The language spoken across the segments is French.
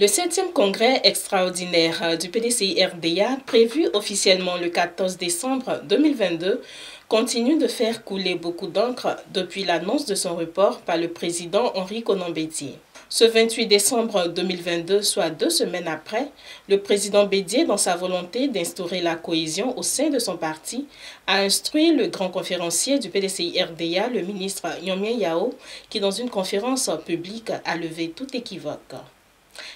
Le 7e congrès extraordinaire du PDCI-RDA, prévu officiellement le 14 décembre 2022, continue de faire couler beaucoup d'encre depuis l'annonce de son report par le président Henri Konan Bédié. Ce 28 décembre 2022, soit 2 semaines après, le président Bédié, dans sa volonté d'instaurer la cohésion au sein de son parti, a instruit le grand conférencier du PDCI-RDA, le ministre Yomien Yao, qui dans une conférence publique a levé tout équivoque.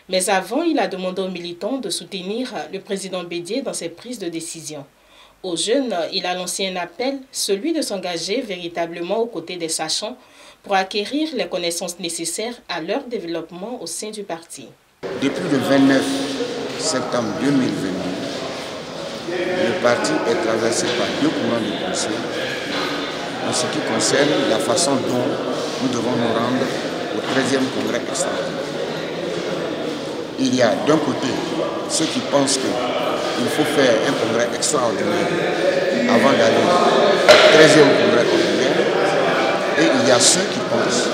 Mais avant, il a demandé aux militants de soutenir le président Bédié dans ses prises de décision. Aux jeunes, il a lancé un appel, celui de s'engager véritablement aux côtés des sachants pour acquérir les connaissances nécessaires à leur développement au sein du parti. Depuis le 29 septembre 2022, le parti est traversé par 2 courants de pensée en ce qui concerne la façon dont nous devons nous rendre au 13e congrès extraordinaire. Il y a d'un côté ceux qui pensent qu'il faut faire un congrès extraordinaire avant d'aller au 13e congrès ordinaire, et il y a ceux qui pensent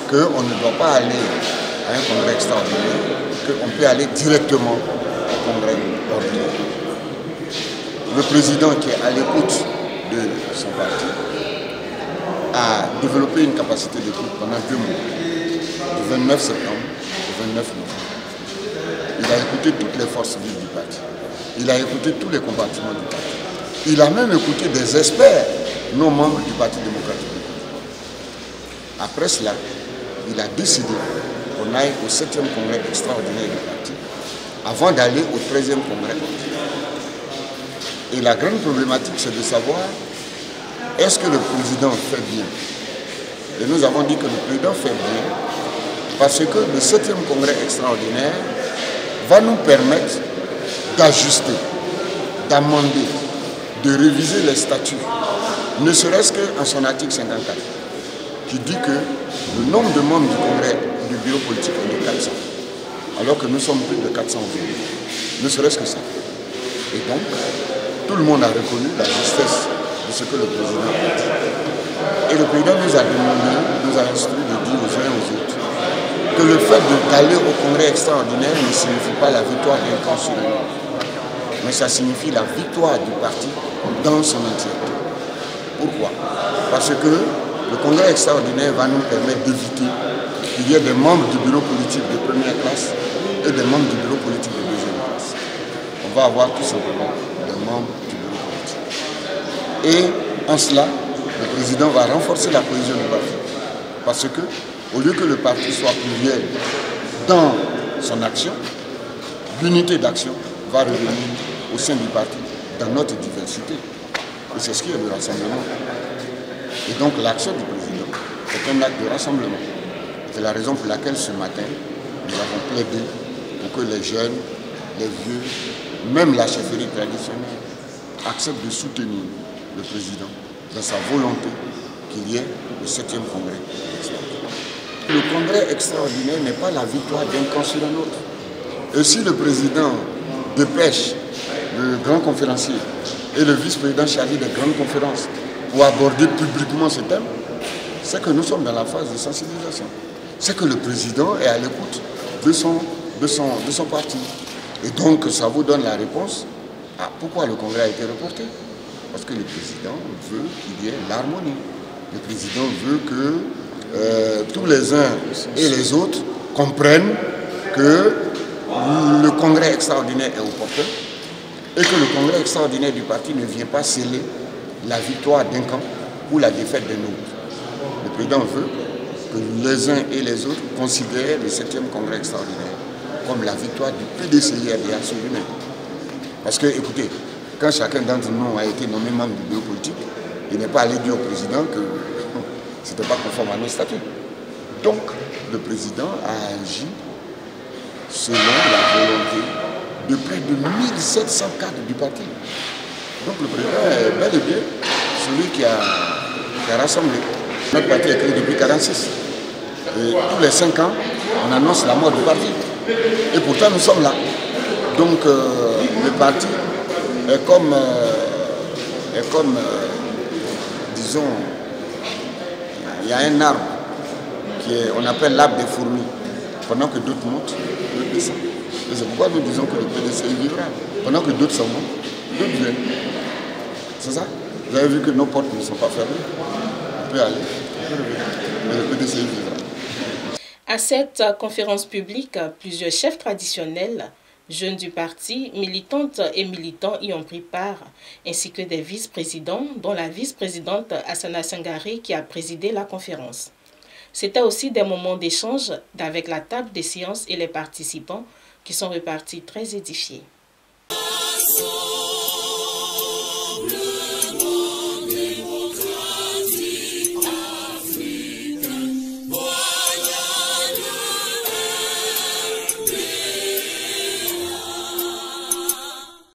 qu'on ne doit pas aller à un congrès extraordinaire, qu'on peut aller directement au congrès ordinaire. Le président qui est à l'écoute de son parti a développé une capacité d'écoute pendant 2 mois, du 29 septembre au 29 novembre. Il a écouté toutes les forces vives du parti. Il a écouté tous les compartiments du parti. Il a même écouté des experts non membres du Parti démocratique. Après cela, il a décidé qu'on aille au 7e congrès extraordinaire du parti avant d'aller au 13e congrès ordinaire. Et la grande problématique, c'est de savoir est-ce que le président fait bien? Et nous avons dit que le président fait bien parce que le 7e congrès extraordinaire va nous permettre d'ajuster, d'amender, de réviser les statuts, ne serait-ce qu'en son article 54, qui dit que le nombre de membres du congrès du bureau politique est de 400, alors que nous sommes plus de 400 aujourd'hui, ne serait-ce que ça. Et donc, tout le monde a reconnu la justesse de ce que le président a dit. Et le président nous a demandé, nous a instruit de dire aux uns et aux autres que le fait d'aller au congrès extraordinaire ne signifie pas la victoire d'un camp sur un autre, mais ça signifie la victoire du parti dans son entièreté. Pourquoi? Parce que le congrès extraordinaire va nous permettre d'éviter qu'il y ait des membres du bureau politique de première classe et des membres du bureau politique de deuxième classe. On va avoir tout simplement des membres du bureau politique. Et en cela, le président va renforcer la cohésion du parti. Parce que, au lieu que le parti soit pluriel dans son action, l'unité d'action va revenir au sein du parti dans notre diversité. Et c'est ce qui est le rassemblement. Et donc l'action du président est un acte de rassemblement. C'est la raison pour laquelle ce matin, nous avons plaidé pour que les jeunes, les vieux, même la chefferie traditionnelle acceptent de soutenir le président dans sa volonté qu'il y ait le 7e congrès. Le congrès extraordinaire n'est pas la victoire d'un camp sur un autre. Et si le président dépêche le grand conférencier et le vice-président chargé des grandes conférences pour aborder publiquement ce thème, c'est que nous sommes dans la phase de sensibilisation. C'est que le président est à l'écoute de son parti. Et donc ça vous donne la réponse à pourquoi le congrès a été reporté. Parce que le président veut qu'il y ait l'harmonie. Le président veut que tous les uns et les autres comprennent que le congrès extraordinaire est opportun et que le congrès extraordinaire du parti ne vient pas sceller la victoire d'un camp ou la défaite d'un autre. Le président veut que les uns et les autres considèrent le 7e congrès extraordinaire comme la victoire du PDCI-RDA sur lui-même. Parce que, écoutez, quand chacun d'entre nous a été nommé membre du bureau politique, il n'est pas allé dire au président que ce n'était pas conforme à nos statuts. Donc, le président a agi selon la volonté de près de 1700 cadres du parti. Donc, le président est bel et bien celui qui a rassemblé. Notre parti est créé depuis 1946. Et tous les 5 ans, on annonce la mort du parti. Et pourtant, nous sommes là. Donc, le parti est comme disons, il y a un arbre on appelle l'arbre des fourmis, pendant que d'autres montent, d'autres descendent. Et c'est pourquoi nous disons que le PDC vivra. Pendant que d'autres s'en vont, d'autres viennent. C'est ça? Vous avez vu que nos portes ne sont pas fermées. On peut aller, on peut revenir. Mais le PDC vivra. À cette conférence publique, plusieurs chefs traditionnels, jeunes du parti, militantes et militants y ont pris part, ainsi que des vice-présidents, dont la vice-présidente Assana Sangari qui a présidé la conférence. C'était aussi des moments d'échange avec la table des séances et les participants qui sont repartis très édifiés.